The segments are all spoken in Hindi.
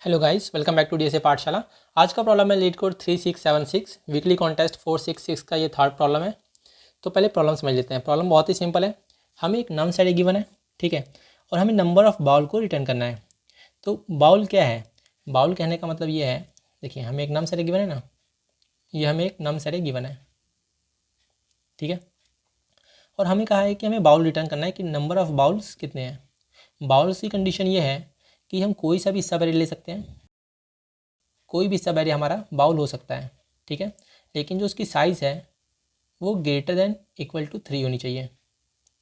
Hello guys, welcome back to DSA Pathshala. आज का प्रॉब्लम है लीड कोड 3676 वीकली कॉन्टेस्ट 466 का ये थर्ड प्रॉब्लम है। तो पहले प्रॉब्लम समझ लेते हैं। प्रॉब्लम बहुत ही सिंपल है। हमें एक नम सेट गिवन है, ठीक है, और हमें नंबर ऑफ बाउल को रिटर्न करना है। तो बाउल क्या है? बाउल कहने का मतलब ये है, देखिए हमें एक नम सेट गिवन है ना, ये हमें एक नम सेट गिवन है, ठीक है। और हमें कहा है कि हमें बाउल रिटर्न करना है कि नंबर ऑफ बाउल्स कितने हैं। बाउल्स की कंडीशन ये है कि हम कोई सा भी सब एरे ले सकते हैं, कोई भी सब एरे हमारा बाउल हो सकता है, ठीक है। लेकिन जो उसकी साइज़ है वो ग्रेटर देन इक्वल टू 3 होनी चाहिए,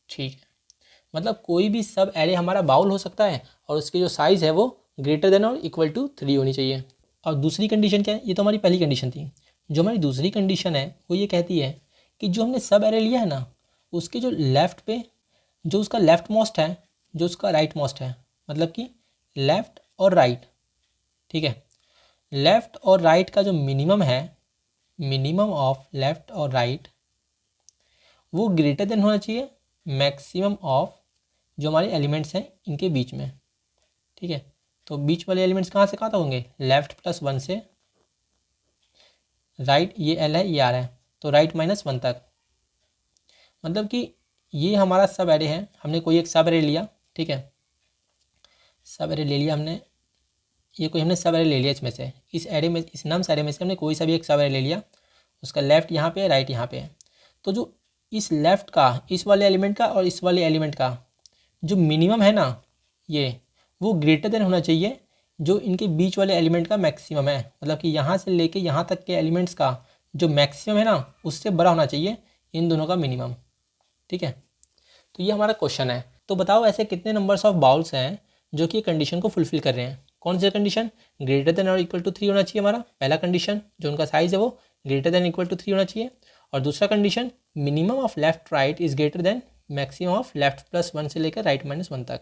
ठीक है। मतलब कोई भी सब एरे हमारा बाउल हो सकता है और उसकी जो साइज़ है वो ग्रेटर देन और इक्वल टू 3 होनी चाहिए। और दूसरी कंडीशन क्या है? ये तो हमारी पहली कंडीशन थी। जो हमारी दूसरी कंडीशन है वो ये कहती है कि जो हमने सब एरे लिया है ना, उसके जो लेफ़्ट पे जो उसका लेफ़्ट मोस्ट है, जो उसका राइट मोस्ट है, मतलब कि लेफ़्ट और राइट, ठीक है। लेफ़्ट और राइट का जो मिनिमम है, मिनिमम ऑफ लेफ़्ट और राइट, वो ग्रेटर देन होना चाहिए मैक्सिमम ऑफ जो हमारे एलिमेंट्स हैं इनके बीच में, ठीक है। तो बीच वाले एलिमेंट्स कहाँ से कहाँ तक होंगे? लेफ़्ट प्लस 1 से राइट, ये एल है ये आर है, तो राइट माइनस 1 तक। मतलब कि ये हमारा सब एरे है। हमने कोई एक सब एरे लिया, ठीक है, सब एरे ले लिया हमने, ये कोई हमने सब एरे ले लिया इसमें से, इस एरे में, इस नम्स एरे में से हमने कोई सा भी एक सब एरे ले लिया। उसका लेफ़्ट यहाँ पे है, राइट यहाँ पे है। तो जो इस लेफ़्ट का, इस वाले एलिमेंट का और इस वाले एलिमेंट का जो मिनिमम है ना, ये वो ग्रेटर देन होना चाहिए जो इनके बीच वाले एलिमेंट का मैक्सिमम है। मतलब कि यहाँ से लेके यहाँ तक के एलिमेंट्स का जो मैक्सिमम है ना, उससे बड़ा होना चाहिए इन दोनों का मिनिमम, ठीक है। तो ये हमारा क्वेश्चन है। तो बताओ ऐसे कितने नंबर्स ऑफ बाउल्स हैं जो कि कंडीशन को फुलफिल कर रहे हैं। कौन सी कंडीशन? ग्रेटर देन और इक्वल टू 3 होना चाहिए हमारा पहला कंडीशन, जो उनका साइज़ है वो ग्रेटर देन इक्वल टू 3 होना चाहिए। और दूसरा condition, minimum of left right is greater than maximum of left plus 1 से लेकर राइट माइनस 1 तक,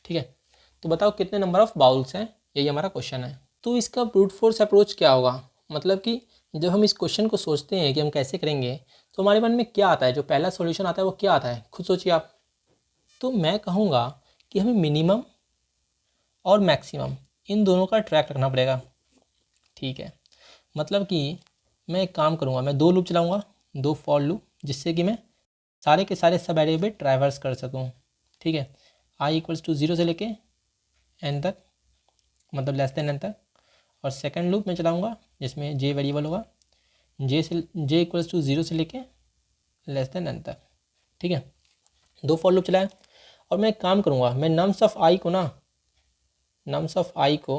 ठीक है। तो बताओ कितने नंबर ऑफ बाउल्स हैं, यही हमारा क्वेश्चन है। तो इसका ब्रूट फोर्स अप्रोच क्या होगा? मतलब कि जब हम इस क्वेश्चन को सोचते हैं कि हम कैसे करेंगे, तो हमारे मन में क्या आता है? जो पहला सॉल्यूशन आता है वो क्या आता है? खुद सोचिए आप। तो मैं कहूँगा कि हमें मिनिमम और मैक्सिमम इन दोनों का ट्रैक रखना पड़ेगा, ठीक है। मतलब कि मैं एक काम करूँगा, मैं 2 लूप चलाऊँगा, 2 फॉर लूप, जिससे कि मैं सारे के सारे सब एरे पे ट्रैवर्स कर सकूँ, ठीक है। आई इक्वल्स टू 0 से लेके एन तक, मतलब लेस देन एन तक। और सेकंड लूप में चलाऊँगा जिसमें जे वेरिएबल होगा, जे इक्वल्स टू 0 से लेके लेस देन एन तक, ठीक है। 2 फॉर लूप चलाया। और मैं एक काम करूँगा, मैं नम्स ऑफ आई को ना, नम्स ऑफ आई को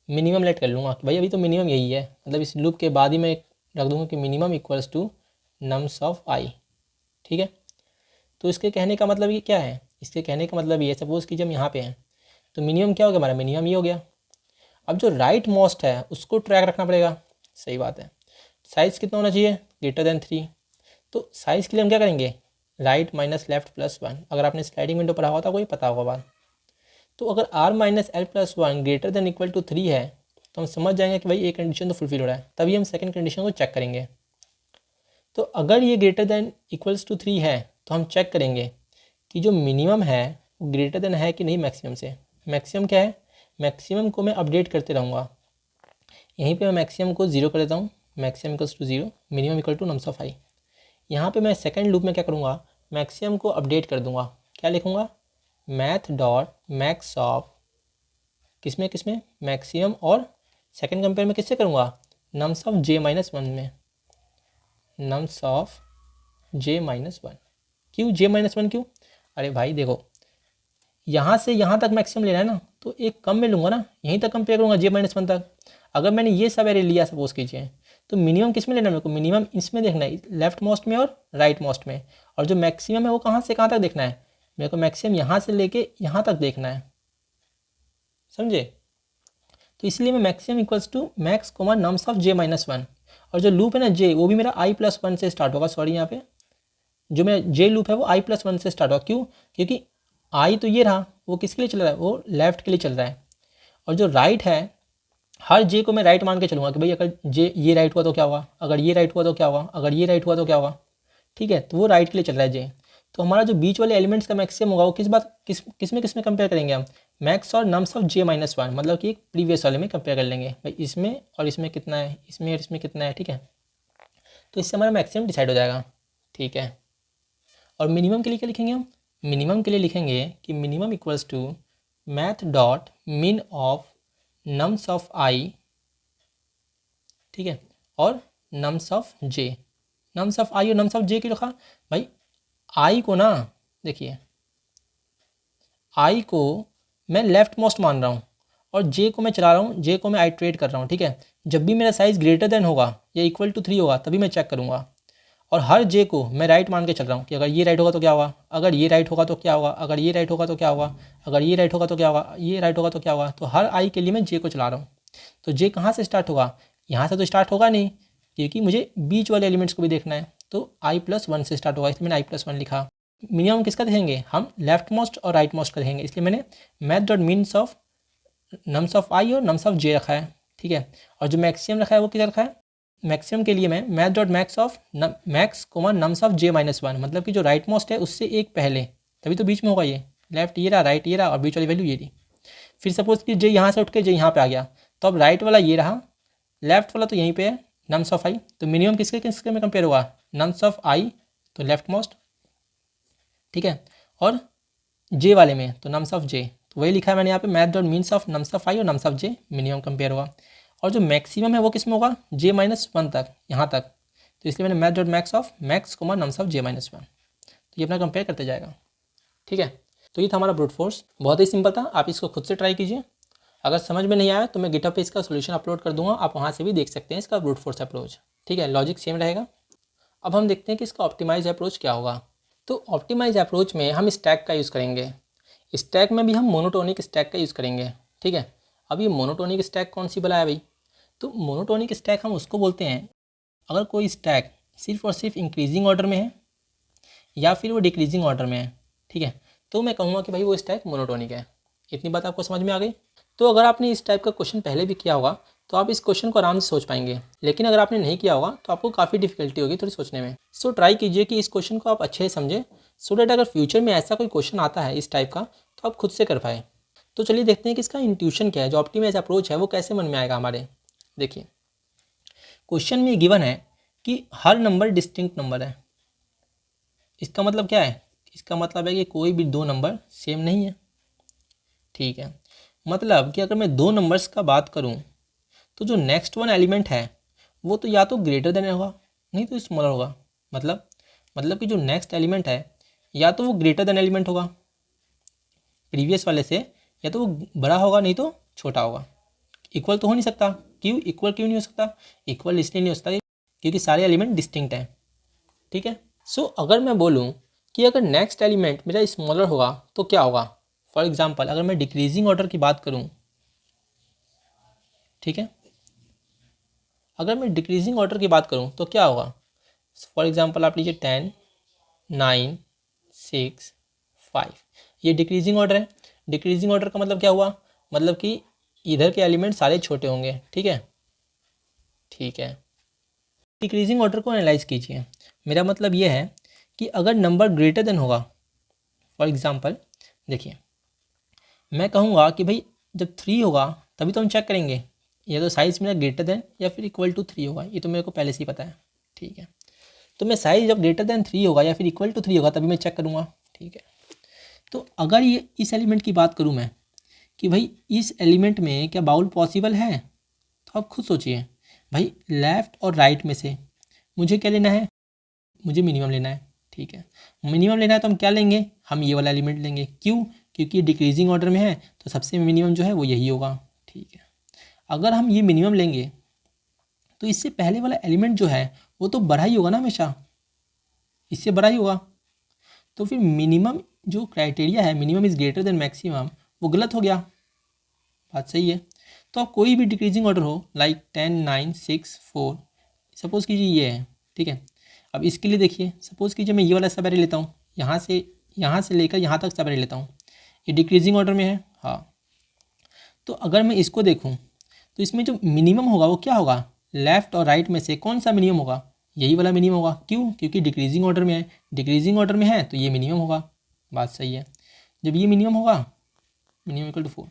मिनिमम लेट कर लूँगा कि भाई अभी तो मिनिमम यही है। मतलब इस लूप के बाद ही मैं रख दूँगा कि minimum equals to nums of I, ठीक है। तो इसके कहने का मतलब ये क्या है? इसके कहने का मतलब ये, सपोज़ कि जब यहाँ पे हैं तो मिनिमम क्या हो गया हमारा? मिनिमम ये हो गया। अब जो राइट मोस्ट है उसको ट्रैक रखना पड़ेगा, सही बात है। साइज़ कितना होना चाहिए? Greater than 3। तो साइज़ के लिए हम क्या करेंगे? Right minus left plus 1। अगर आपने स्लाइडिंग विंडो पढ़ा हुआ था, कोई पता होगा बात। तो अगर r minus l plus 1 greater than equal to 3 है, तो हम समझ जाएंगे कि भाई एक कंडीशन तो फुलफिल हो रहा है, तभी हम सेकंड कंडीशन को चेक करेंगे। तो अगर ये ग्रेटर देन इक्वल्स टू 3 है, तो हम चेक करेंगे कि जो मिनिमम है वो ग्रेटर देन है कि नहीं मैक्सिमम से। मैक्सिमम क्या है? मैक्सिमम को मैं अपडेट करते रहूँगा। यहीं पे मैं मैक्सिमम को 0 कर देता हूँ, maximum equals to 0, minimum equal to nums of I. यहाँ पे मैं सेकंड लूप में क्या करूँगा? मैक्सिमम को अपडेट कर दूँगा। क्या लिखूँगा? मैथ डॉट मैक्स ऑफ, किसमें किसमें? मैक्सिमम, और सेकंड कंपेयर में किससे करूँगा? नम्स ऑफ जे माइनस 1 में, नम्स ऑफ जे माइनस 1। क्यों जे माइनस 1? क्यों? अरे भाई देखो, यहाँ से यहाँ तक मैक्सिमम लेना है ना, तो एक कम में लूँगा ना, यहीं तक कंपेयर करूँगा जे माइनस 1 तक। अगर मैंने ये सब एरे लिया सपोज कीजिए, तो मिनिमम किस में लेना है मेरे को? मिनिमम इसमें देखना है, लेफ्ट मोस्ट में और राइट मोस्ट में। और जो मैक्सिमम है वो कहाँ से कहाँ तक देखना है? मेरे को मैक्सिमम यहाँ से लेके यहाँ तक देखना है, समझे? तो इसलिए मैं maximum equals to max comma nums of j minus 1। और जो लूप है ना जे, वो भी मेरा आई प्लस 1 से स्टार्ट होगा। सॉरी, यहाँ पे जो मेरा जे लूप है वो आई प्लस 1 से स्टार्ट होगा। क्यों? क्योंकि आई तो ये रहा, वो किसके लिए चल रहा है? वो लेफ्ट के लिए चल रहा है। और जो राइट है, हर जे को मैं राइट मान के चलूँगा कि भाई अगर जे ये राइट हुआ तो क्या होगा, अगर ये राइट हुआ तो क्या होगा, अगर ये राइट हुआ तो क्या होगा, ठीक है। तो वो राइट के लिए चल रहा है जे। तो हमारा जो बीच वाले एलिमेंट्स का मैक्सिमम होगा वो किस में कंपेयर करेंगे हम? मैक्स और nums of j minus one, मतलब कि एक प्रीवियस वाले में कंपेयर कर लेंगे भाई, इसमें और इसमें कितना है, इसमें और इसमें कितना है, ठीक है। तो इससे हमारा मैक्सिमम डिसाइड हो जाएगा, ठीक है। और मिनिमम के लिए क्या लिखेंगे हम, मिनिमम के लिए लिखेंगे कि minimum equals to math dot min of nums of I, ठीक है, और nums of J. Nums of I और नम्स ऑफ जे की रखा भाई, आई को ना देखिए, आई को मैं लेफ्ट मोस्ट मान रहा हूँ और जे को मैं चला रहा हूँ, जे को मैं आइट्रेट कर रहा हूँ, ठीक है। जब भी मेरा साइज़ ग्रेटर देन होगा या इक्वल टू 3 होगा तभी मैं चेक करूँगा, और हर जे को मैं राइट मान के चल रहा हूँ कि अगर ये राइट होगा तो क्या होगा, अगर ये राइट होगा तो क्या होगा, अगर ये राइट होगा तो क्या होगा, अगर ये राइट होगा तो क्या होगा, ये राइट होगा तो क्या होगा। तो हर आई के लिए मैं जे को चला रहा हूँ। तो जे कहाँ से स्टार्ट होगा, यहाँ से तो स्टार्ट होगा नहीं, क्योंकि मुझे बीच वाले एलिमेंट्स को भी देखना है। तो i+1 से स्टार्ट होगा, इसलिए मैंने i+1 लिखा। मिनिमम किसका देखेंगे हम, लेफ्ट मोस्ट और राइट मोस्ट का देखेंगे, इसलिए मैंने math dot means of nums of I और नम्स ऑफ जे रखा है, ठीक है। और जो मैक्सिमम रखा है वो किधर रखा है, मैक्सिमम के लिए मैं math dot max of max comma nums of j minus one, मतलब कि जो राइट मोस्ट है उससे एक पहले, तभी तो बीच में होगा ये, लेफ्ट ये रहा, राइट ये रहा, और बीच वाली वैल्यू ये रही। फिर सपोज कि जे यहाँ से उठ के जे यहाँ पे आ गया, तो अब राइट वाला ये रहा, लेफ्ट वाला तो यहीं पे है नम्स ऑफ आई। तो मिनिमम किसके किसके में कंपेयर होगा, नम्स ऑफ आई तो लेफ्ट मोस्ट, ठीक है, और जे वाले में तो नम्स ऑफ जे। तो वही लिखा है मैंने यहाँ पे, math dot means of nums of I और nums of J, minimum compare होगा। और जो मैक्सिमम है वो किस में होगा, जे माइनस वन तक, यहाँ तक। तो इसलिए मैंने math dot max of max comma nums of j minus one, तो ये अपना कंपेयर करते जाएगा, ठीक है। तो ये था हमारा ब्रूट फोर्स, बहुत ही सिंपल था, आप इसको खुद से ट्राई कीजिए। अगर समझ में नहीं आया तो मैं गिटहब पे इसका सोल्यूशन अपलोड कर दूंगा, आप वहाँ से भी देख सकते हैं इसका ब्रूट फोर्स अप्रोच, ठीक है, लॉजिक सेम रहेगा। अब हम देखते हैं कि इसका ऑप्टिमाइज अप्रोच क्या होगा। तो ऑप्टिमाइज अप्रोच में हम स्टैक का यूज़ करेंगे, स्टैक में भी हम मोनोटोनिक स्टैक का यूज़ करेंगे, ठीक है। अब ये मोनोटोनिक स्टैक कौन सी बला है भाई, तो मोनोटोनिक स्टैक हम उसको बोलते हैं अगर कोई स्टैक सिर्फ और सिर्फ इंक्रीजिंग ऑर्डर में है या फिर वो डिक्रीजिंग ऑर्डर में है, ठीक है, तो मैं कहूँगा कि भाई वो स्टैक मोनोटोनिक है। इतनी बात आपको समझ में आ गई। तो अगर आपने इस टाइप का क्वेश्चन पहले भी किया होगा तो आप इस क्वेश्चन को आराम से सोच पाएंगे, लेकिन अगर आपने नहीं किया होगा तो आपको काफ़ी डिफिकल्टी होगी थोड़ी सोचने में। सो ट्राई कीजिए कि इस क्वेश्चन को आप अच्छे से समझें, सो डैट अगर फ्यूचर में ऐसा कोई क्वेश्चन आता है इस टाइप का तो आप खुद से कर पाए। तो चलिए देखते हैं कि इसका इंट्यूशन क्या है, जो ऑप्टिमाइज अप्रोच है वो कैसे मन में आएगा हमारे। देखिए क्वेश्चन में गिवन है कि हर नंबर डिस्टिंक्ट नंबर है। इसका मतलब क्या है, इसका मतलब है कि कोई भी दो नंबर सेम नहीं है, ठीक है। मतलब कि अगर मैं दो नंबर्स का बात करूं तो जो नेक्स्ट वन एलिमेंट है वो तो या तो ग्रेटर देन होगा नहीं तो स्मॉलर होगा। मतलब कि जो नेक्स्ट एलिमेंट है या तो वो ग्रेटर देन एलिमेंट होगा प्रीवियस वाले से, या तो वो बड़ा होगा नहीं तो छोटा होगा। इक्वल तो हो नहीं सकता, क्यों इक्वल क्यों नहीं हो सकता, इक्वल इसलिए नहीं हो सकता क्योंकि सारे एलिमेंट डिस्टिंक्ट हैं, ठीक है। सो अगर मैं बोलूँ कि अगर नेक्स्ट एलिमेंट मेरा स्मॉलर होगा तो क्या होगा, फॉर एग्जाम्पल अगर मैं डिक्रीजिंग ऑर्डर की बात करूँ, ठीक है, अगर मैं डिक्रीजिंग ऑर्डर की बात करूँ तो क्या होगा। फॉर एग्जांपल आप लीजिए 10, 9, 6, 5, ये डिक्रीजिंग ऑर्डर है। डिक्रीजिंग ऑर्डर का मतलब क्या हुआ, मतलब कि इधर के एलिमेंट सारे छोटे होंगे, ठीक है, ठीक है। डिक्रीजिंग ऑर्डर को एनालाइज कीजिए, मेरा मतलब ये है कि अगर नंबर ग्रेटर देन होगा, फॉर एग्जांपल देखिए मैं कहूँगा कि भाई जब 3 होगा तभी तो हम चेक करेंगे या तो साइज़ मेरा ग्रेटर देन या फिर इक्वल टू 3 होगा, ये तो मेरे को पहले से ही पता है, ठीक है। तो मैं साइज़ जब ग्रेटर देन 3 होगा या फिर इक्वल टू 3 होगा तभी मैं चेक करूँगा, ठीक है। तो अगर ये इस एलिमेंट की बात करूँ मैं कि भाई इस एलिमेंट में क्या बाउल पॉसिबल है, तो आप खुद सोचिए भाई लेफ़्ट और राइट में से मुझे क्या लेना है, मुझे मिनिमम लेना है, ठीक है। मिनिमम लेना है तो हम क्या लेंगे, हम ये वाला एलिमेंट लेंगे, क्यों, क्योंकि डिक्रीजिंग ऑर्डर में है तो सबसे मिनिमम जो है वो यही होगा, ठीक है। अगर हम ये मिनिमम लेंगे तो इससे पहले वाला एलिमेंट जो है वो तो बड़ा ही होगा ना, हमेशा इससे बड़ा ही होगा। तो फिर मिनिमम जो क्राइटेरिया है minimum is greater than maximum वो गलत हो गया, बात सही है। तो अब कोई भी डिक्रीजिंग ऑर्डर हो लाइक 10, 9, 6, 4, सपोज़ कीजिए ये है, ठीक है। अब इसके लिए देखिए सपोज़ कीजिए मैं ये वाला सब एरे लेता हूँ, यहाँ से लेकर यहाँ तक सब एरे लेता हूँ, ये डिक्रीजिंग ऑर्डर में है, हाँ। तो अगर मैं इसको देखूँ तो इसमें जो मिनिमम होगा वो क्या होगा, लेफ़्ट और राइट में से कौन सा मिनिमम होगा, यही वाला मिनिमम होगा, क्यों, क्योंकि डिक्रीजिंग ऑर्डर में है, डिक्रीजिंग ऑर्डर में है तो ये मिनिमम होगा, बात सही है। जब ये मिनिमम होगा मिनिमम इक्वल टू 4।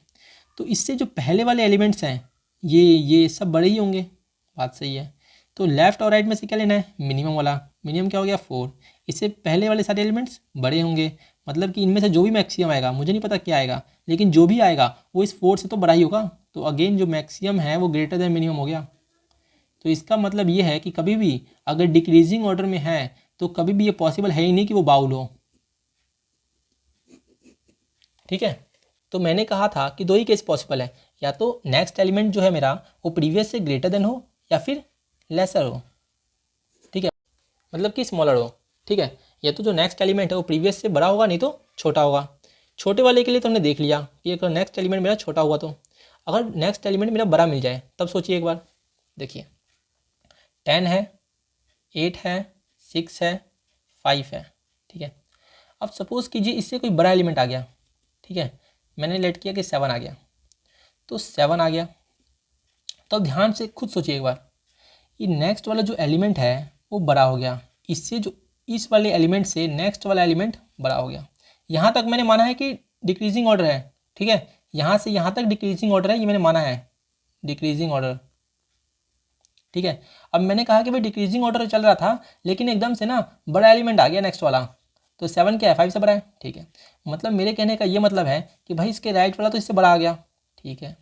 तो इससे जो पहले वाले एलिमेंट्स हैं ये सब बड़े ही होंगे, बात सही है। तो लेफ्ट और राइट में से क्या लेना है, मिनिमम वाला। मिनिमम क्या हो गया 4, इससे पहले वाले सारे एलिमेंट्स बड़े होंगे, मतलब कि इनमें से जो भी मैक्सिमम आएगा, मुझे नहीं पता क्या आएगा, लेकिन जो भी आएगा वो इस 4 से तो बड़ा ही होगा। तो अगेन जो मैक्सिमम है वो ग्रेटर देन मिनिमम हो गया। तो इसका मतलब ये है कि कभी भी अगर डिक्रीजिंग ऑर्डर में है तो कभी भी ये पॉसिबल है ही नहीं कि वो बाउल हो, ठीक है। तो मैंने कहा था कि दो ही केस पॉसिबल है, या तो नेक्स्ट एलिमेंट जो है मेरा वो प्रीवियस से ग्रेटर देन हो या फिर लेसर हो, ठीक है, मतलब कि स्मॉलर हो, ठीक है। या तो जो नेक्स्ट एलिमेंट है वो प्रीवियस से बड़ा होगा, नहीं तो छोटा होगा। छोटे वाले के लिए तो हमने देख लिया कि अगर नेक्स्ट एलिमेंट मेरा छोटा हुआ तो अगर नेक्स्ट एलिमेंट मेरा बड़ा मिल जाए तब सोचिए एक बार। देखिए 10 है, 8 है, 6 है, 5 है, ठीक है। अब सपोज़ कीजिए इससे कोई बड़ा एलिमेंट आ गया, ठीक है, मैंने लेट किया कि 7 आ गया, तो 7 आ गया। तो अब ध्यान से खुद सोचिए एक बार, ये नेक्स्ट वाला जो एलिमेंट है वो बड़ा हो गया, इससे जो इस वाले एलिमेंट से नेक्स्ट वाला एलिमेंट बड़ा हो गया। यहाँ तक मैंने माना है कि डिक्रीजिंग ऑर्डर है, ठीक है, यहाँ से यहाँ तक डिक्रीजिंग ऑर्डर है, ये मैंने माना है डिक्रीजिंग ऑर्डर, ठीक है। अब मैंने कहा कि भाई डिक्रीजिंग ऑर्डर चल रहा था, लेकिन एकदम से ना बड़ा एलिमेंट आ गया नेक्स्ट वाला, तो 7 क्या है, 5 से बड़ा है, ठीक है। मतलब मेरे कहने का ये मतलब है कि भाई इसके राइट वाला तो इससे बड़ा आ गया, ठीक है।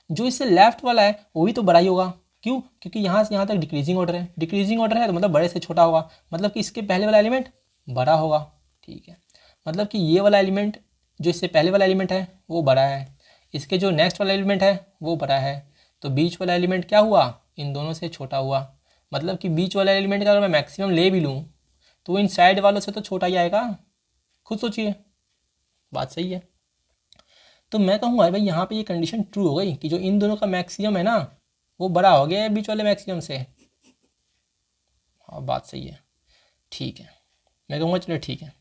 जो इससे लेफ्ट वाला है वो भी तो बड़ा ही होगा, क्यों, क्योंकि यहाँ से यहाँ तक डिक्रीजिंग ऑर्डर है, डिक्रीजिंग ऑर्डर है तो मतलब बड़े से छोटा होगा, मतलब कि इसके पहले वाला एलिमेंट बड़ा होगा, ठीक है। मतलब कि ये वाला एलिमेंट जो इससे पहले वाला एलिमेंट है वो बड़ा है, इसके जो नेक्स्ट वाला एलिमेंट है वो बड़ा है, तो बीच वाला एलिमेंट क्या हुआ, इन दोनों से छोटा हुआ। मतलब कि बीच वाला एलिमेंट का अगर मैं मैक्सिमम ले भी लूँ तो वो इन साइड वालों से तो छोटा ही आएगा, खुद सोचिए, बात सही है। तो मैं कहूँगा भाई यहाँ पे ये कंडीशन ट्रू हो गई कि जो इन दोनों का मैक्सिमम है ना वो बड़ा हो गया है बीच वाले मैक्सिमम से। हाँ बात सही है, ठीक है, मैं कहूँगा चलो ठीक है।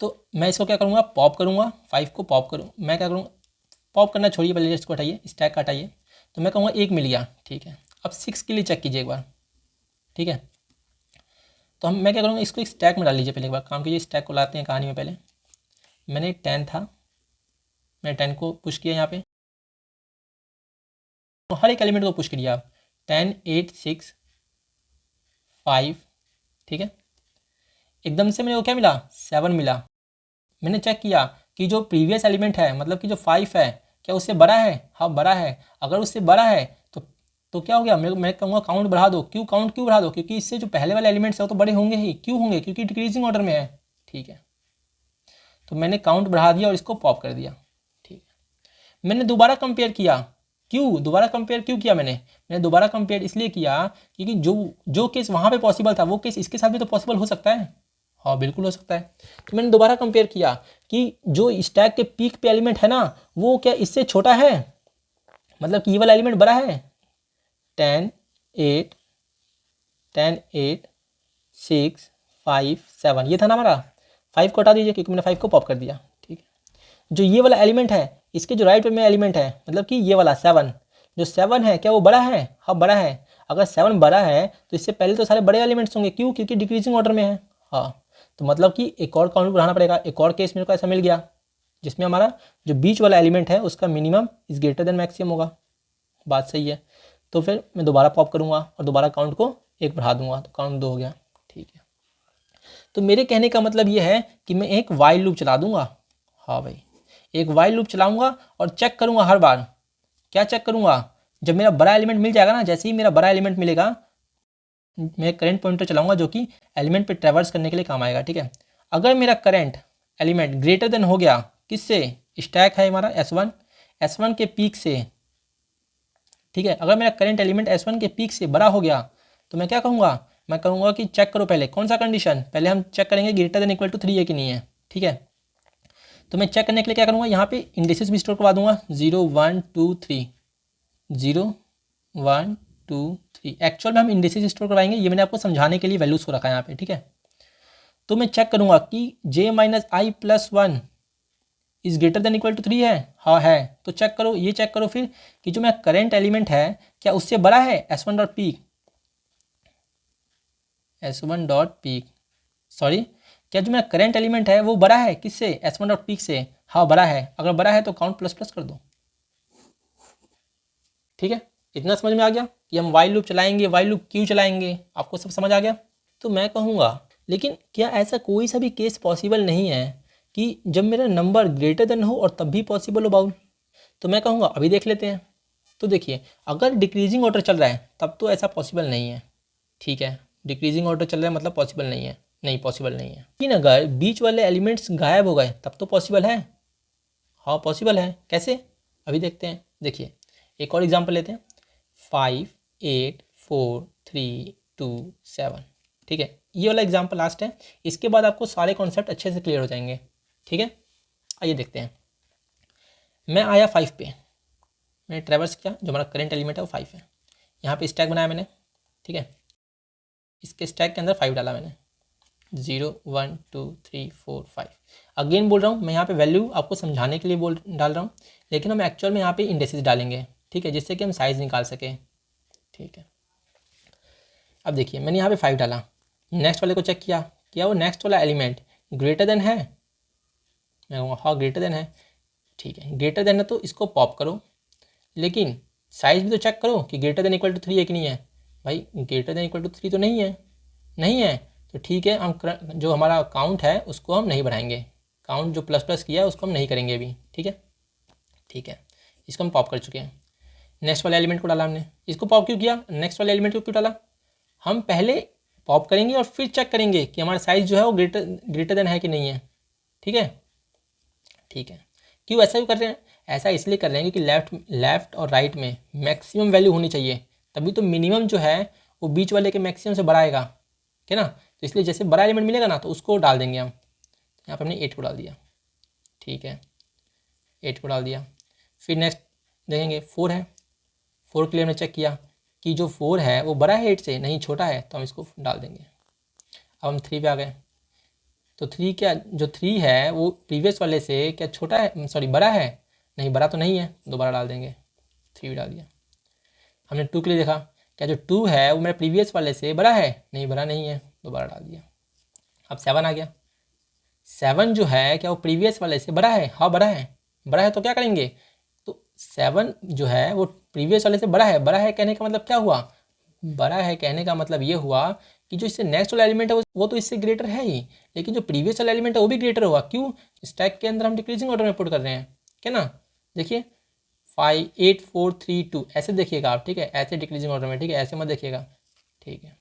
तो मैं इसको क्या करूँगा, पॉप करूँगा, 5 को पॉप करूँ, मैं क्या करूँगा, पॉप करना छोड़िए, पहले इसको हटाइए, स्टैक का हटाइए। तो मैं कहूँगा 1 मिल गया, ठीक है। अब 6 के लिए चेक कीजिए एक बार, ठीक है। तो मैं क्या करूँगा, इसको एक स्टैक में डाल लीजिए, पहले एक बार काम कीजिए, स्टैक को लाते हैं कहानी में। पहले मैंने 10 था, मैंने 10 को पुश किया यहाँ पे, तो हर एक एलिमेंट को पुश किया आप, 10, 8, 6, 5, ठीक है। एकदम से मेरे को क्या मिला, 7 मिला। मैंने चेक किया कि जो प्रीवियस एलिमेंट है, मतलब कि जो 5 है, क्या उससे बड़ा है, हाँ बड़ा है। अगर उससे बड़ा है तो क्या हो गया, मैं कहूँगा काउंट बढ़ा दो। क्यों काउंट क्यों बढ़ा दो, क्योंकि इससे जो पहले वाले एलिमेंट्स है वो तो बड़े होंगे ही, क्यों होंगे, क्योंकि डिक्रीजिंग ऑर्डर में है, ठीक है। तो मैंने काउंट बढ़ा दिया और इसको पॉप कर दिया, ठीक है। मैंने दोबारा कंपेयर किया, क्यों दोबारा कंपेयर क्यों किया, मैंने दोबारा कंपेयर इसलिए किया क्योंकि जो केस वहाँ पे पॉसिबल था वो केस इसके साथ भी तो पॉसिबल हो सकता है, हाँ बिल्कुल हो सकता है। तो मैंने दोबारा कंपेयर किया कि जो स्टैक के पीक पे एलिमेंट है ना वो क्या इससे छोटा है, मतलब कि ये वाला एलिमेंट बड़ा है। 10, 8, 10, 8, 6, 5, 7 ये था ना हमारा, 5 को हटा दीजिए क्योंकि मैंने 5 को पॉप कर दिया, ठीक है। जो ये वाला एलिमेंट है इसके जो राइट में एलिमेंट है, मतलब कि ये वाला 7, जो 7 है क्या वो बड़ा है, हाँ बड़ा है। अगर 7 बड़ा है तो इससे पहले तो सारे बड़े एलिमेंट्स होंगे, क्यों, क्योंकि डिक्रीजिंग ऑर्डर में है, हाँ। तो मतलब कि एक और काउंट बढ़ाना पड़ेगा। एक और केस मेरे को ऐसा मिल गया जिसमें हमारा जो बीच वाला एलिमेंट है उसका minimum is greater then maximum होगा, बात सही है। तो फिर मैं दोबारा पॉप करूँगा और दोबारा काउंट को 1 बढ़ा दूंगा, तो काउंट 2 हो गया, ठीक है। तो मेरे कहने का मतलब ये है कि मैं एक वाइल लूप चला दूंगा, हाँ भाई एक वाइल लूप चलाऊंगा और चेक करूंगा हर बार। क्या चेक करूंगा, जब मेरा बड़ा एलिमेंट मिल जाएगा ना, जैसे ही मेरा बड़ा एलिमेंट मिलेगा मैं करंट पॉइंटर चलाऊंगा जो कि एलिमेंट पे ट्रैवर्स करने के लिए काम आएगा, ठीक है। अगर मेरा करंट एलिमेंट ग्रेटर देन हो गया किससे, स्टैक है हमारा S1 के पीक से, ठीक है। अगर मेरा करंट एलिमेंट S1 के पीक से बड़ा हो गया तो मैं क्या कहूँगा, मैं कहूँगा कि चेक करो पहले कौन सा कंडीशन, पहले हम चेक करेंगे ग्रेटर देन इक्वल टू 3 है कि नहीं है, ठीक है। तो मैं चेक करने के लिए क्या करूँगा, यहाँ पे इंडिसेस भी स्टोर करवा दूंगा, 0, 1, 2, 3, 0, 1, 2, 3। एक्चुअल में हम इंडिसेस स्टोर करवाएंगे, ये मैंने आपको समझाने के लिए वैल्यूज को रखा है यहाँ पे, ठीक है। तो मैं चेक करूँगा कि j-i+1 is greater than equal to 3 है, हाँ है। तो चेक करो, ये चेक करो फिर कि जो मेरा करंट एलिमेंट है क्या उससे बड़ा है S1 डॉट पीक, सॉरी, क्या जो मेरा करंट एलिमेंट है वो बड़ा है किससे, S1 डॉट पीक से। हाँ बड़ा है, अगर बड़ा है तो काउंट प्लस प्लस कर दो। ठीक है, इतना समझ में आ गया कि हम वाइल लूप चलाएंगे, वाइल लूप क्यों चलाएंगे, आपको सब समझ आ गया। तो मैं कहूँगा, लेकिन क्या ऐसा कोई सा भी केस पॉसिबल नहीं है कि जब मेरा नंबर ग्रेटर देन हो और तब भी पॉसिबल हो बाउल? तो मैं कहूँगा अभी देख लेते हैं। तो देखिए, अगर डिक्रीजिंग ऑर्डर चल रहा है तब तो ऐसा पॉसिबल नहीं है। ठीक है, डिक्रीजिंग ऑर्डर चल रहा है मतलब पॉसिबल नहीं है, नहीं पॉसिबल नहीं है। लेकिन अगर बीच वाले एलिमेंट्स गायब हो गए तब तो पॉसिबल है। हाँ पॉसिबल है, कैसे अभी देखते हैं। देखिए एक और एग्जांपल लेते हैं, 5 8 4 3 2 7। ठीक है, ये वाला एग्जांपल लास्ट है, इसके बाद आपको सारे कॉन्सेप्ट अच्छे से क्लियर हो जाएंगे। ठीक है, आइए देखते हैं। मैं आया 5 पे, मैंने ट्रैवर्स किया, जो हमारा करंट एलिमेंट है वो 5 है। यहाँ पे स्टैक बनाया मैंने। ठीक है, इसके स्टैक के अंदर 5 डाला मैंने, 0 1 2 3 4 5। अगेन बोल रहा हूँ, मैं यहाँ पे वैल्यू आपको समझाने के लिए डाल रहा हूँ, लेकिन हम एक्चुअल में यहाँ पे इंडेक्सेस डालेंगे। ठीक है, जिससे कि हम साइज़ निकाल सकें। ठीक है, अब देखिए मैंने यहाँ पे 5 डाला, नेक्स्ट वाले को चेक किया, क्या वो नेक्स्ट वाला एलिमेंट ग्रेटर देन है? मैं कहूँगा हाँ ग्रेटर देन है। ठीक है, ग्रेटर देन है तो इसको पॉप करो, लेकिन साइज़ भी तो चेक करो कि ग्रेटर देन इक्वल टू 3 है कि नहीं है। भाई ग्रेटर देन इक्वल टू 3 तो नहीं है, नहीं है तो ठीक है, हम जो हमारा काउंट है उसको हम नहीं बढ़ाएंगे, काउंट जो प्लस प्लस किया है उसको हम नहीं करेंगे अभी। ठीक है, ठीक है, इसको हम पॉप कर चुके हैं। नेक्स्ट वाले एलिमेंट को डाला हमने, इसको पॉप क्यों किया, नेक्स्ट वाले एलिमेंट को क्यों डाला? हम पहले पॉप करेंगे और फिर चेक करेंगे कि हमारा साइज़ जो है वो ग्रेटर देन है कि नहीं है। ठीक है, ठीक है, क्यों ऐसा क्यों कर रहे हैं? ऐसा इसलिए कर रहे हैं क्योंकि लेफ्ट और राइट में मैक्सिमम वैल्यू होनी चाहिए, तभी तो मिनिमम जो है वो बीच वाले के मैक्सिमम से बड़ा आएगा। ठीक है ना, तो इसलिए जैसे बड़ा एलिमेंट मिलेगा ना तो उसको डाल देंगे हम। यहाँ पर हमने 8 को डाल दिया। ठीक है, 8 को डाल दिया। फिर नेक्स्ट देखेंगे 4 है, 4 के लिए हमने चेक किया कि जो 4 है वो बड़ा है 8 से, नहीं छोटा है, तो हम इसको डाल देंगे। अब हम 3 पे आ गए, तो 3 क्या, जो 3 है वो प्रीवियस वाले से क्या छोटा है, सॉरी बड़ा है? नहीं बड़ा तो नहीं है, दोबारा डाल देंगे, 3 भी डाल दिया। हमने 2 के लिए देखा, क्या जो 2 है वो मेरे प्रीवियस वाले से बड़ा है? नहीं बड़ा नहीं है, दोबारा डाल दिया। अब 7 आ गया, 7 जो है क्या वो प्रीवियस वाले से बड़ा है? हाँ बड़ा है, बड़ा है तो क्या करेंगे, तो 7 जो है वो प्रीवियस वाले से बड़ा है। बड़ा है कहने का मतलब क्या हुआ, बड़ा है कहने का मतलब ये हुआ कि जो इससे नेक्स्ट वाला एलिमेंट है वो तो इससे ग्रेटर है ही, लेकिन जो प्रीवियस वाला एलिमेंट है वो भी ग्रेटर हुआ। क्यों? स्टैक के अंदर हम डिक्रीजिंग ऑर्डर में पुट कर रहे हैं, क्या ना। देखिए 5 8 4 3 2 ऐसे देखिएगा आप। ठीक है, ऐसे डिक्रीजिंग ऑर्डर में, ठीक है, ऐसे मत देखिएगा। ठीक है,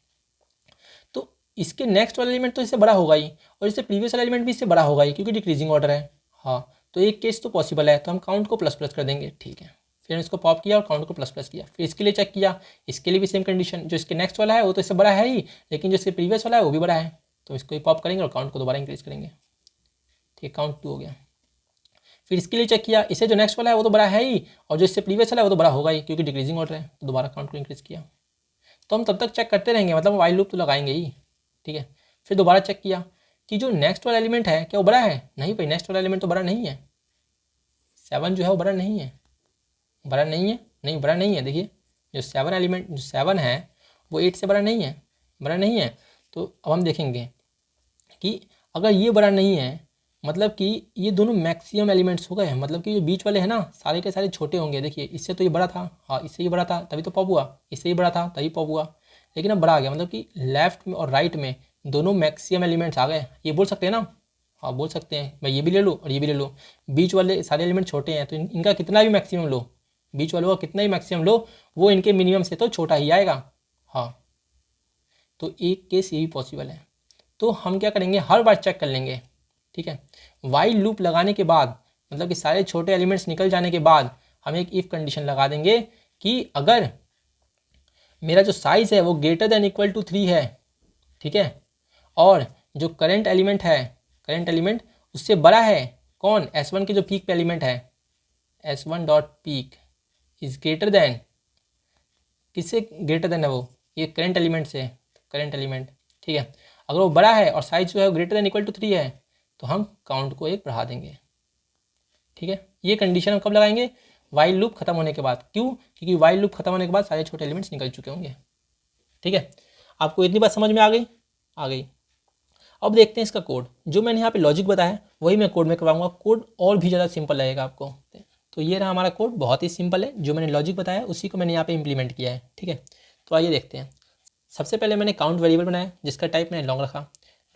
तो इसके नेक्स्ट वाला एलिमेंट तो इससे बड़ा होगा ही, और इससे प्रीवियस वाला एलिमेंट भी इससे बड़ा होगा ही, क्योंकि डिक्रीजिंग ऑर्डर है। हाँ, तो एक केस तो पॉसिबल है, तो हम काउंट को प्लस प्लस कर देंगे। ठीक है, फिर इसको पॉप किया और काउंट को प्लस प्लस किया। फिर इसके लिए चेक किया, इसके लिए भी सेम कंडीशन, जो इसके नेक्स्ट वाला है वो तो इससे बड़ा है ही, लेकिन जो इसके प्रीवियस वाला है वो भी बड़ा है, तो इसको ही पॉप करेंगे और काउंट को दोबारा इंक्रीज करेंगे। ठीक, काउंट 2 हो गया। फिर इसके लिए चेक किया, इससे जो नेक्स्ट वाला है वो तो बड़ा है ही, और जो इससे प्रीवियस वाला है वो तो बड़ा होगा ही, क्योंकि डिक्रीजिंग ऑर्डर है, तो दोबारा काउंट को इंक्रीज किया। तो हम तब तक चेक करते रहेंगे, मतलब वाइल लूप तो लगाएंगे ही। ठीक है, फिर दोबारा चेक किया कि जो नेक्स्ट वाला एलिमेंट है क्या वो बड़ा है? नहीं भाई, नेक्स्ट वाला एलिमेंट तो बड़ा नहीं है, 7 जो है वो बड़ा नहीं है, बड़ा नहीं है, नहीं बड़ा नहीं है। देखिए जो 7 एलिमेंट, जो 7 है वो 8 से बड़ा नहीं है, बड़ा नहीं है। तो अब हम देखेंगे कि अगर ये बड़ा नहीं है मतलब कि ये दोनों मैक्सिमम एलिमेंट्स हो गए हैं, मतलब कि जो बीच वाले हैं ना सारे के सारे छोटे होंगे। देखिए इससे तो ये बड़ा था, हाँ इससे ये बड़ा था तभी तो पॉप हुआ, इससे ये बड़ा था तभी पॉप हुआ, लेकिन अब बड़ा आ गया, मतलब कि लेफ्ट में और राइट में दोनों मैक्सिमम एलिमेंट्स आ गए। ये बोल सकते हैं ना, हाँ बोल सकते हैं, मैं ये भी ले लूँ और ये भी ले लूँ। बीच वाले सारे एलिमेंट छोटे हैं तो इनका कितना भी मैक्सिमम लो, बीच वालों का कितना ही मैक्सिमम लो, वो इनके मिनिमम से तो छोटा ही आएगा। हाँ, तो एक केस ये भी पॉसिबल है। तो हम क्या करेंगे, हर बार चेक कर लेंगे। ठीक है, वाइल लूप लगाने के बाद, मतलब कि सारे छोटे एलिमेंट्स निकल जाने के बाद हम एक इफ़ कंडीशन लगा देंगे कि अगर मेरा जो साइज़ है वो ग्रेटर देन इक्वल टू 3 है, ठीक है, और जो करंट एलिमेंट है, करंट एलिमेंट उससे बड़ा है, कौन, S1 के जो पीक पे एलिमेंट है, S1 dot peek is greater then, किससे ग्रेटर देन है वो, ये करंट एलिमेंट से, करंट एलिमेंट। ठीक है, अगर वो बड़ा है और साइज जो है वो ग्रेटर देन इक्वल टू 3 है तो हम काउंट को 1 बढ़ा देंगे। ठीक है, ये कंडीशन हम कब लगाएंगे, वाइल लूप खत्म होने के बाद। क्यों? क्योंकि वाइल लूप खत्म होने के बाद सारे छोटे एलिमेंट्स निकल चुके होंगे। ठीक है, आपको इतनी बात समझ में आ गई? आ गई। अब देखते हैं इसका कोड। जो मैंने यहाँ पे लॉजिक बताया है वही मैं कोड में करवाऊंगा, कोड और भी ज़्यादा सिंपल लगेगा आपको। तो ये रहा हमारा कोड, बहुत ही सिंपल है। जो मैंने लॉजिक बताया उसी को मैंने यहाँ पे इम्प्लीमेंट किया है, ठीक है। तो आइए देखते हैं। सबसे पहले मैंने काउंट वेरिएबल बनाया जिसका टाइप मैंने लॉन्ग रखा।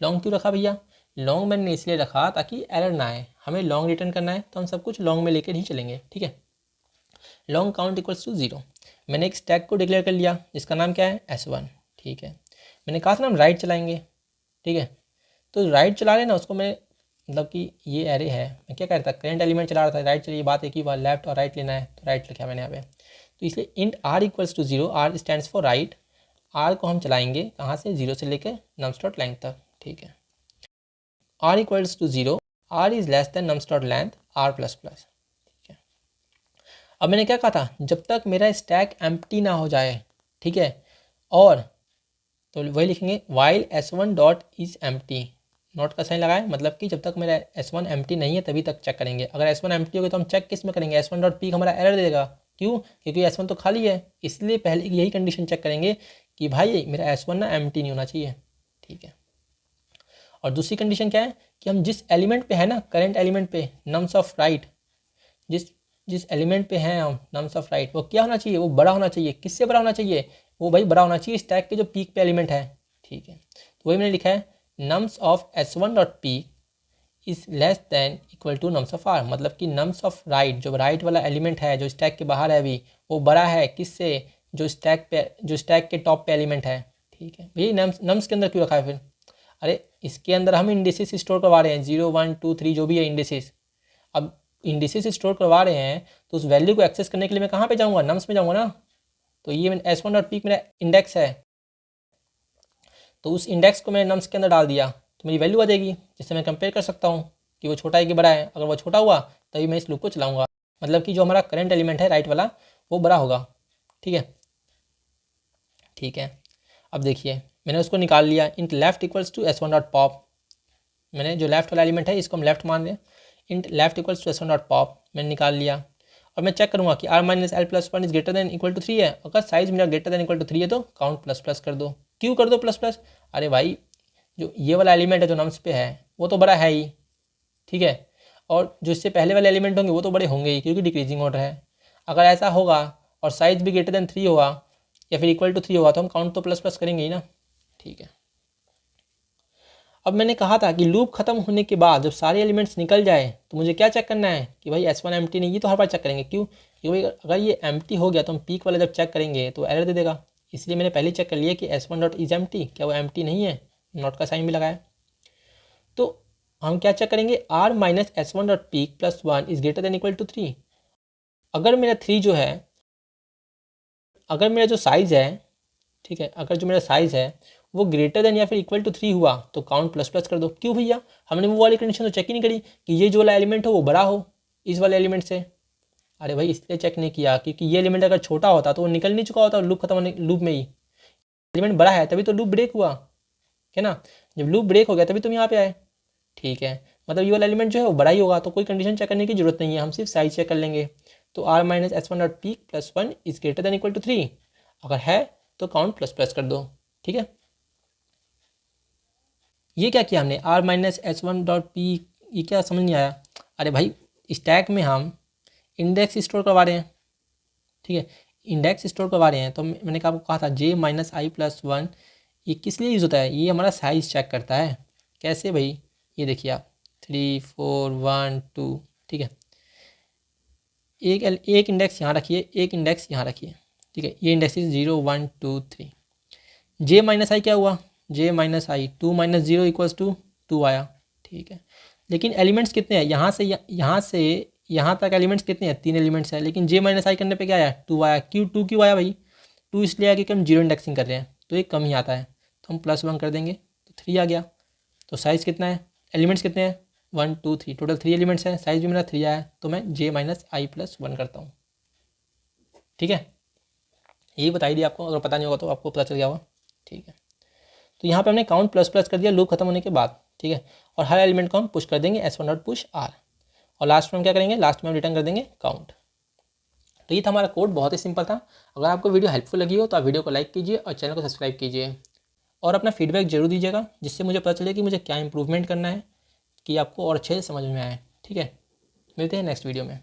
लॉन्ग क्यों रखा भैया? लॉन्ग मैंने इसलिए रखा ताकि एरर ना आए, हमें लॉन्ग रिटर्न करना है तो हम सब कुछ लॉन्ग में लेकर ही चलेंगे, ठीक है। Long count equals to 0। मैंने एक स्टैक को डिक्लेयर कर लिया जिसका नाम क्या है, S1, ठीक है। मैंने कहा था ना हम राइट चलाएंगे, ठीक है। तो राइट चला रहे ना उसको मैं, मतलब कि ये एरे है, मैं क्या करता, करेंट एलिमेंट चला रहा था, राइट चलिए, बात एक ही बार लेफ्ट और राइट लेना है तो राइट लिखा मैंने यहाँ पे। तो इसलिए int r equals to 0, r stands for right. r को हम चलाएंगे कहाँ से, 0 से लेकर नम्स डॉट लेंथ तक, ठीक है। r equals to 0, r is less than nums dot length r plus plus, ठीक है। अब मैंने क्या कहा था, जब तक मेरा स्टैक एम्प्टी ना हो जाए, ठीक है, और तो वही लिखेंगे while s1 dot is empty, note का साइन लगाए, मतलब कि जब तक मेरा S1 एम्प्टी नहीं है तभी तक चेक करेंगे। अगर S1 एम्प्टी हो गया तो हम चेक किस में करेंगे, S1 डॉट पीक हमारा एरर देगा, क्यों, क्योंकि S1 तो खाली है, इसलिए पहले यही कंडीशन चेक करेंगे कि भाई मेरा S1 ना एम्प्टी नहीं होना चाहिए, ठीक है। और दूसरी कंडीशन क्या है कि हम जिस एलिमेंट पे है ना, करेंट एलिमेंट पे नम्स ऑफ राइट, जिस जिस एलिमेंट पे हैं हम नम्स ऑफ राइट, वो क्या होना चाहिए, वो बड़ा होना चाहिए। किससे बड़ा होना चाहिए, वो भाई बड़ा होना चाहिए स्टैक के जो पीक पे एलिमेंट है, ठीक है। तो वही मैंने लिखा है nums of S1 dot peek is less than equal to nums of r, मतलब कि नम्स ऑफ राइट, जो राइट वाला एलिमेंट है जो स्टैक के बाहर है अभी, वो बड़ा है किससे, जो स्टैक के टॉप पे एलिमेंट है, ठीक है। भाई नम्स के अंदर क्यों रखा है फिर, अरे इसके अंदर हम इंडिसेस स्टोर करवा रहे हैं, 0 1 2 3 जो भी है इंडिसेस। अब इंडिसेस स्टोर करवा रहे हैं तो उस वैल्यू को एक्सेस करने के लिए मैं कहाँ पे जाऊँगा, नम्स में जाऊँगा ना। तो ये S1 डॉट पीक मेरा इंडेक्स है, तो उस इंडेक्स को मैंने नम्स के अंदर डाल दिया तो मेरी वैल्यू आ जाएगी, जिससे मैं कंपेयर कर सकता हूँ कि वो छोटा है कि बड़ा है। अगर वो छोटा हुआ तभी मैं इस लूप को चलाऊँगा, मतलब कि जो हमारा करंट एलिमेंट है राइट वाला वो बड़ा होगा, ठीक है, ठीक है। अब देखिए मैंने उसको निकाल लिया, int left equals to S1 dot pop, मैंने जो लेफ्ट वाला एलिमेंट है इसको हम लेफ्ट मान रहे हैं, int left equals to S1 dot pop मैंने निकाल लिया। और मैं चेक करूँगा कि r minus l plus 1 is greater than equal to 3 है। अगर साइज मेरा ग्रेटर देन इक्वल टू 3 है तो काउंट प्लस प्लस कर दो। क्यों कर दो प्लस प्लस, अरे भाई जो ये वाला एलिमेंट है जो नम्स पे है वो तो बड़ा है ही, ठीक है, और जो इससे पहले वाले एलिमेंट होंगे वो तो बड़े होंगे ही क्योंकि डिक्रीजिंग ऑर्डर है। अगर ऐसा होगा और साइज भी ग्रेटर देन 3 होगा या फिर इक्वल टू 3 होगा तो हम काउंट तो प्लस प्लस करेंगे ही ना, ठीक है। अब मैंने कहा था कि लूप खत्म होने के बाद जब सारे एलिमेंट्स निकल जाए तो मुझे क्या चेक करना है कि भाई S1 एम्प्टी नहीं, ये तो हर बार चेक करेंगे, क्यों, क्योंकि अगर ये एम्प्टी हो गया तो हम पीक वाला जब चेक करेंगे तो एरर दे देगा। इसलिए मैंने पहले चेक कर लिया कि S1 डॉट इज एम्प्टी, क्या वो एम्प्टी नहीं है, नॉट का साइन भी लगाया। तो हम क्या चेक करेंगे, r minus S1 dot peek plus 1 is greater than equal to 3। अगर मेरा 3 जो है, अगर मेरा जो साइज़ है, ठीक है, अगर जो मेरा साइज़ है वो ग्रेटर देन या फिर इक्वल टू 3 हुआ तो काउंट प्लस प्लस कर दो। क्यों भैया, हमने वो वाली कंडीशन तो चेक ही नहीं करी कि ये जो वाला एलिमेंट हो वो बड़ा हो इस वाले एलिमेंट से। अरे भाई इसलिए चेक नहीं किया क्योंकि ये एलिमेंट अगर छोटा होता तो वो निकल नहीं चुका होता लूप खत्म होने, लूप में ही एलिमेंट बड़ा है तभी तो लूप ब्रेक हुआ है ना। जब लूप ब्रेक हो गया तभी तुम यहाँ पे आए, ठीक है, मतलब ये वाला एलिमेंट जो है वो बड़ा ही होगा, तो कोई कंडीशन चेक करने की जरूरत नहीं है, हम सिर्फ साइज चेक कर लेंगे। तो r minus S1 dot peek plus 1 is greater than equal to 3, अगर है तो काउंट प्लस प्लस कर दो, ठीक है। ये क्या किया हमने, r minus S1 dot P, ये क्या समझ नहीं आया। अरे भाई स्टैक में हम इंडेक्स स्टोर करवा रहे हैं, ठीक है, इंडेक्स स्टोर करवा रहे हैं। तो मैंने आपको कहा था j माइनस आई प्लस 1, ये किस लिए यूज़ होता है, ये हमारा साइज़ चेक करता है। कैसे भाई, ये देखिए आप 3 4 1 2, ठीक है, एक इंडेक्स यहाँ रखिए, एक इंडेक्स यहाँ रखिए, ठीक है, ये इंडेक्स 0 1 2 3। j माइनस आई क्या हुआ, j minus i 2 minus 0 equals to 2 आया, ठीक है। लेकिन एलिमेंट्स कितने हैं, यहाँ से यहाँ तक एलिमेंट्स कितने हैं, 3 एलिमेंट्स हैं, लेकिन j माइनस आई करने पे क्या आया, 2 आया। क्यों आया भाई, 2 इसलिए आया क्योंकि हम जीरो इंडेक्सिंग कर रहे हैं तो ये कम ही आता है, तो हम प्लस 1 कर देंगे तो 3 आ गया। तो साइज़ कितना है, एलिमेंट्स कितने हैं, 1 2 3, टोटल 3 एलिमेंट्स हैं, साइज़ भी मेरा 3 आया, तो मैं j माइनस आई प्लस 1 करता हूँ, ठीक है। यही बताई दी आपको, अगर पता नहीं होगा तो आपको पता चल गया होगा, ठीक है। तो यहाँ पे हमने काउंट प्लस प्लस कर दिया लूप खत्म होने के बाद, ठीक है, और हर एलिमेंट को हम पुश कर देंगे S1 डॉट पुश r, और लास्ट में हम क्या करेंगे, लास्ट में हम रिटर्न कर देंगे काउंट। तो ये था हमारा कोड, बहुत ही सिंपल था। अगर आपको वीडियो हेल्पफुल लगी हो तो आप वीडियो को लाइक कीजिए और चैनल को सब्सक्राइब कीजिए। और अपना फीडबैक जरूर दीजिएगा, जिससे मुझे पता चले कि मुझे क्या इंप्रूवमेंट करना है कि आपको और अच्छे से समझ में आए। ठीक है, मिलते हैं नेक्स्ट वीडियो में।